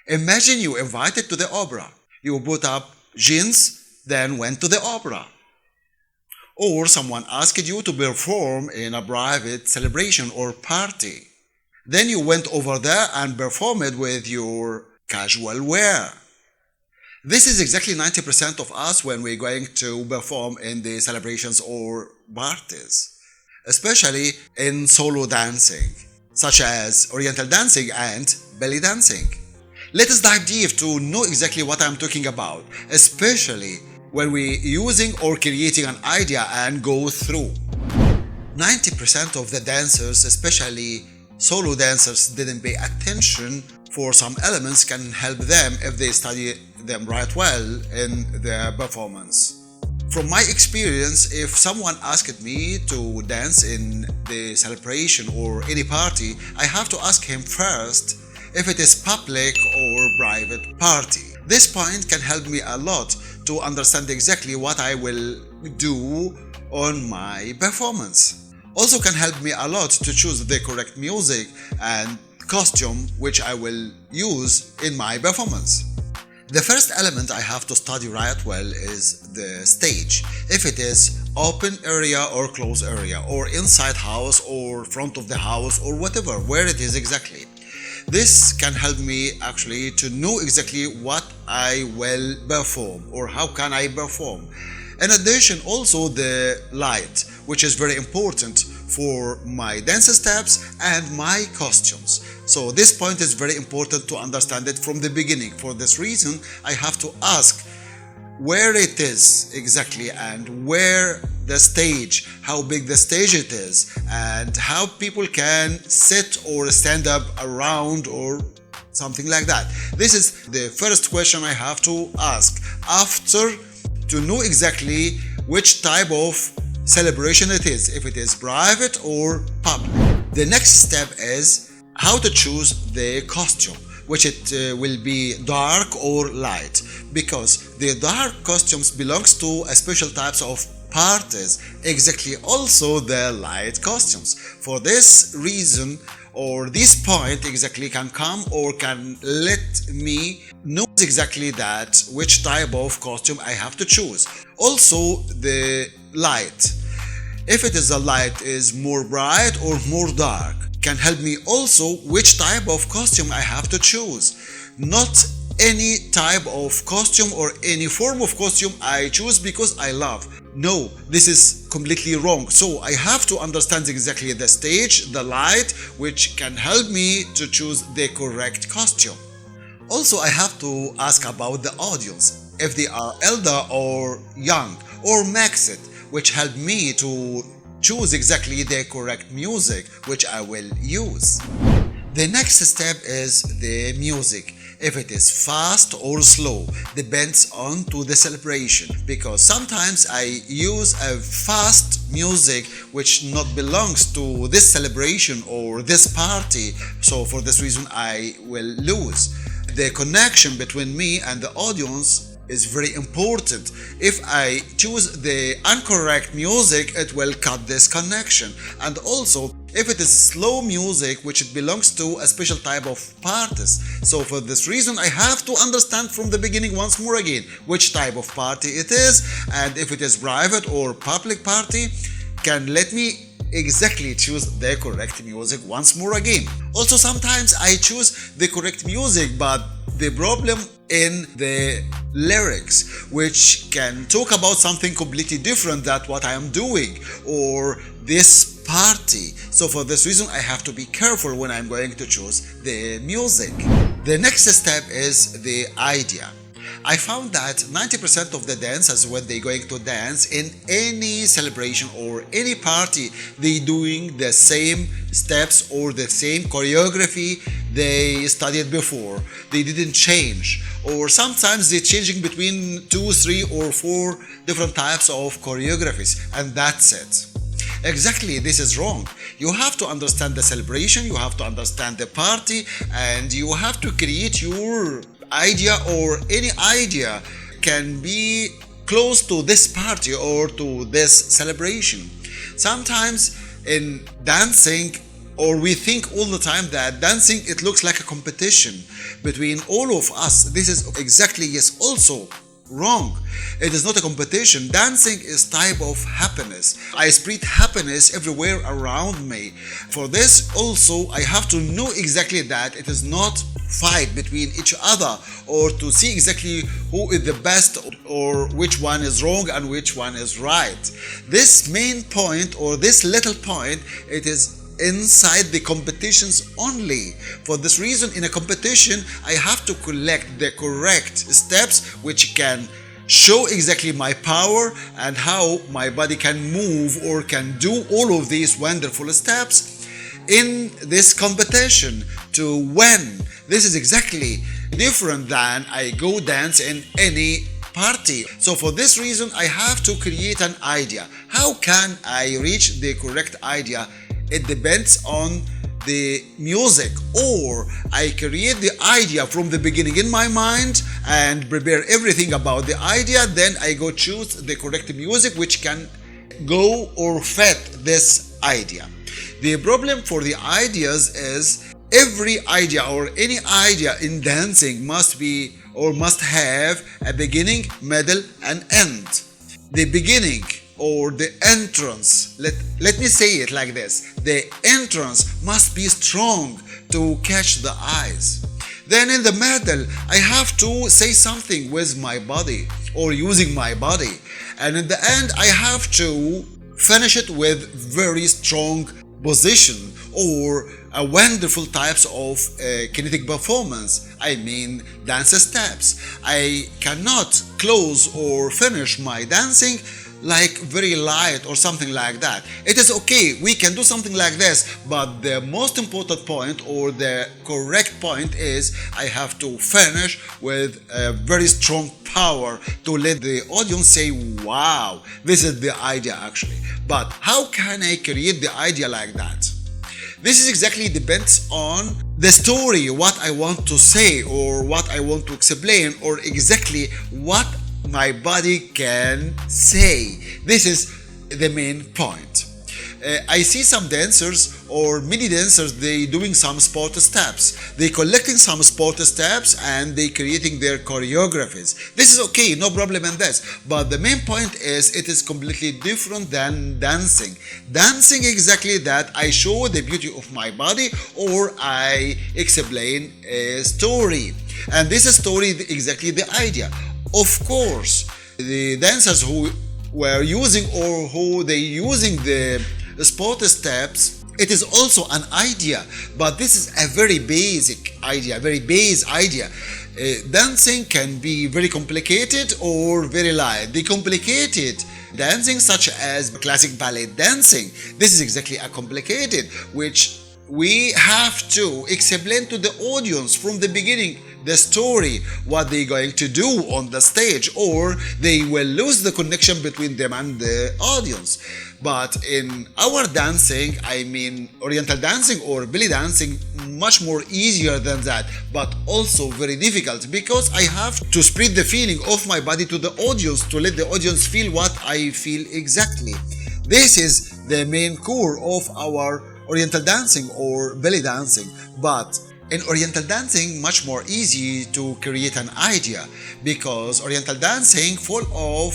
Imagine you invited to the opera. You put up jeans, then went to the opera. Or someone asked you to perform in a private celebration or party. Then you went over there and performed with your casual wear. This is exactly 90% of us when we're going to perform in the celebrations or parties, especially in solo dancing, such as Oriental dancing and belly dancing. Let us dive deep to know exactly what I'm talking about, especially when we're using or creating an idea and go through. 90% of the dancers, especially solo dancers, didn't pay attention for some elements can help them if they study them right well in their performance. From my experience, if someone asked me to dance in the celebration or any party, I have to ask him first if it is public or private party. This point can help me a lot to understand exactly what I will do on my performance. Also can help me a lot to choose the correct music and costume which I will use in my performance. The first element I have to study right well is the stage. If it is open area or closed area or inside house or front of the house or whatever, where it is exactly. This can help me actually to know exactly what I will perform or how can I perform. In addition, also the light, which is very important for my dance steps and my costumes. So this point is very important to understand it from the beginning. For this reason, I have to ask where it is exactly and where the stage, how big the stage it is, and how people can sit or stand up around or something like that. This is the first question I have to ask after to know exactly which type of celebration it is, if it is private or public. The next step is how to choose the costume, which it will be dark or light, because the dark costumes belongs to a special types of parties, exactly also the light costumes. For this reason or this point exactly can come or can let me know exactly that which type of costume I have to choose. Also the light, if it is a light is more bright or more dark, can help me also which type of costume I have to choose. Not any type of costume or any form of costume I choose because I love. No, this is completely wrong. So I have to understand exactly the stage, the light, which can help me to choose the correct costume. Also, I have to ask about the audience, if they are elder or young or mixed, which help me to choose exactly the correct music which I will use. The next step is the music. If it is fast or slow, depends on to the celebration, because sometimes I use a fast music which not belongs to this celebration or this party, so for this reason I will lose. The connection between me and the audience is very important. If I choose the incorrect music, it will cut this connection. And also, if it is slow music, which it belongs to a special type of parties. So for this reason, I have to understand from the beginning once more again which type of party it is, and if it is private or public party, can let me exactly choose the correct music once more again. Also, sometimes I choose the correct music, but the problem in the lyrics, which can talk about something completely different than what I am doing or this party. So for this reason, I have to be careful when I'm going to choose the music. The next step is the idea. I found that 90% of the dancers, when they're going to dance in any celebration or any party, they doing the same steps or the same choreography they studied before. They didn't change, or sometimes they're changing between 2, 3 or 4 different types of choreographies, and that's it. Exactly, this is wrong. You have to understand the celebration, you have to understand the party, and you have to create your idea, or any idea can be close to this party or to this celebration. Sometimes in dancing, or we think all the time that dancing, it looks like a competition between all of us. This is exactly, yes, also wrong. It is not a competition. Dancing is type of happiness. I spread happiness everywhere around me. For this also, I have to know exactly that it is not fight between each other, or to see exactly who is the best, or which one is wrong and which one is right. This main point, or this little point, it is inside the competitions only. For this reason, in a competition, I have to collect the correct steps which can show exactly my power and how my body can move or can do all of these wonderful steps in this competition to win. This is exactly different than I go dance in any party. So for this reason, I have to create an idea. How can I reach the correct idea? It depends on the music, or I create the idea from the beginning in my mind and prepare everything about the idea, then I go choose the correct music which can go or fit this idea. The problem for the ideas is every idea or any idea in dancing must be or must have a beginning, middle and end. The beginning or the entrance, let me say it like this, the entrance must be strong to catch the eyes. Then in the middle, I have to say something with my body or using my body. And in the end, I have to finish it with very strong position or a wonderful types of kinetic performance. I mean dance steps. I cannot close or finish my dancing like very light or something like that. It is okay, we can do something like this, but the most important point or the correct point is I have to finish with a very strong power to let the audience say, wow, this is the idea actually. But how can I create the idea like that? This is exactly depends on the story, what I want to say or what I want to explain, or exactly what my body can say. This is the main point. I see some dancers or many dancers, they doing some sport steps. They collecting some sport steps and they creating their choreographies. This is okay, no problem in this. But the main point is it is completely different than dancing. Dancing exactly that I show the beauty of my body or I explain a story. And this story is exactly the idea. Of course, the dancers who were using or who they using the sport steps, it is also an idea, but this is a very basic idea, very base idea. Dancing can be very complicated or very light. The complicated dancing, such as classic ballet dancing, this is exactly a complicated, which we have to explain to the audience from the beginning the story, what they're going to do on the stage, or they will lose the connection between them and the audience. But in our dancing, I mean Oriental dancing or belly dancing, much more easier than that, but also very difficult because I have to spread the feeling of my body to the audience to let the audience feel what I feel exactly. This is the main core of our Oriental dancing or belly dancing. But in Oriental dancing, much more easy to create an idea because Oriental dancing full of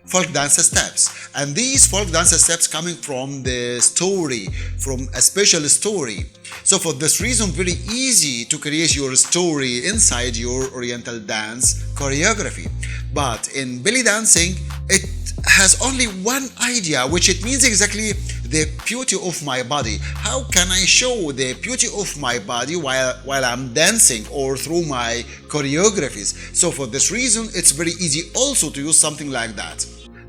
folk dance steps, and these folk dance steps coming from the story, from a special story. So for this reason, very easy to create your story inside your Oriental dance choreography. But in belly dancing, it has only one idea, which it means exactly the beauty of my body. How can I show the beauty of my body while I'm dancing or through my choreographies? So for this reason, it's very easy also to use something like that.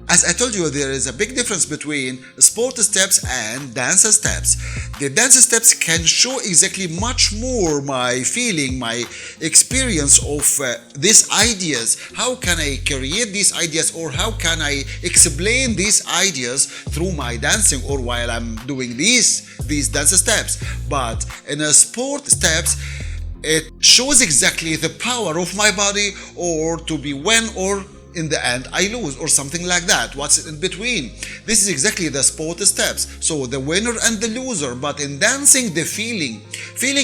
As I told you, there is a big difference between sport steps and dance steps. The dance steps can show exactly much more my feeling, my experience of these ideas. How can I create these ideas, or how can I explain these ideas through my dancing or while I'm doing these dance steps? But in a sport steps, it shows exactly the power of my body or to be when or in the end I lose, or something like that. What's in between? This is exactly the sport steps. So the winner and the loser. But in dancing, the feeling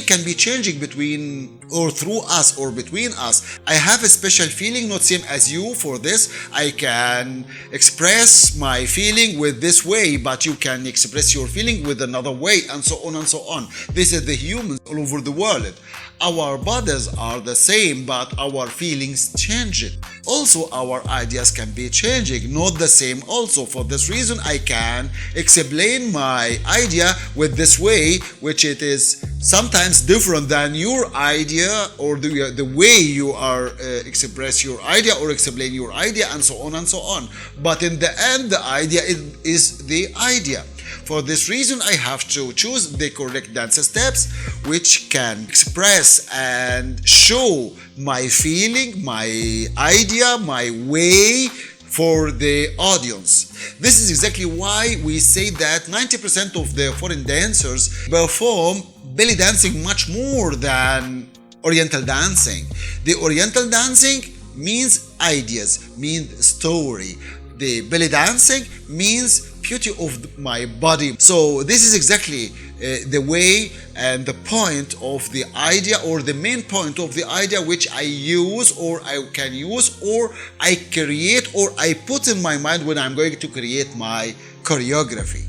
can be changing between or through us or between us. I have a special feeling, not same as you. For this, I can express my feeling with this way, but you can express your feeling with another way, and so on and so on. This is the humans all over the world. Our bodies are the same, but our feelings change it. Also, our ideas can be changing, not the same also. For this reason, I can explain my idea with this way, which it is sometimes different than your idea, or the way you are express your idea or explain your idea, and so on and so on. But in the end, the idea is the idea. For this reason, I have to choose the correct dance steps, which can express and show my feeling, my idea, my way for the audience. This is exactly why we say that 90% of the foreign dancers perform belly dancing much more than Oriental dancing. The Oriental dancing means ideas, means story. The belly dancing means beauty of my body. So this is exactly the way and the point of the idea, or the main point of the idea, which I use, or I can use, or I create, or I put in my mind when I'm going to create my choreography.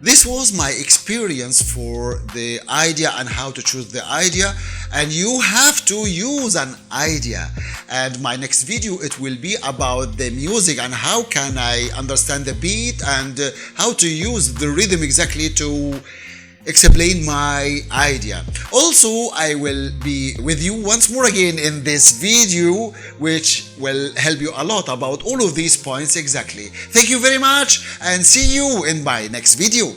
This was my experience for the idea and how to choose the idea, and you have to use an idea. And my next video, it will be about the music and how can I understand the beat and how to use the rhythm exactly to explain my idea. Also, I will be with you once more again in this video, which will help you a lot about all of these points exactly. Thank you very much, and see you in my next video.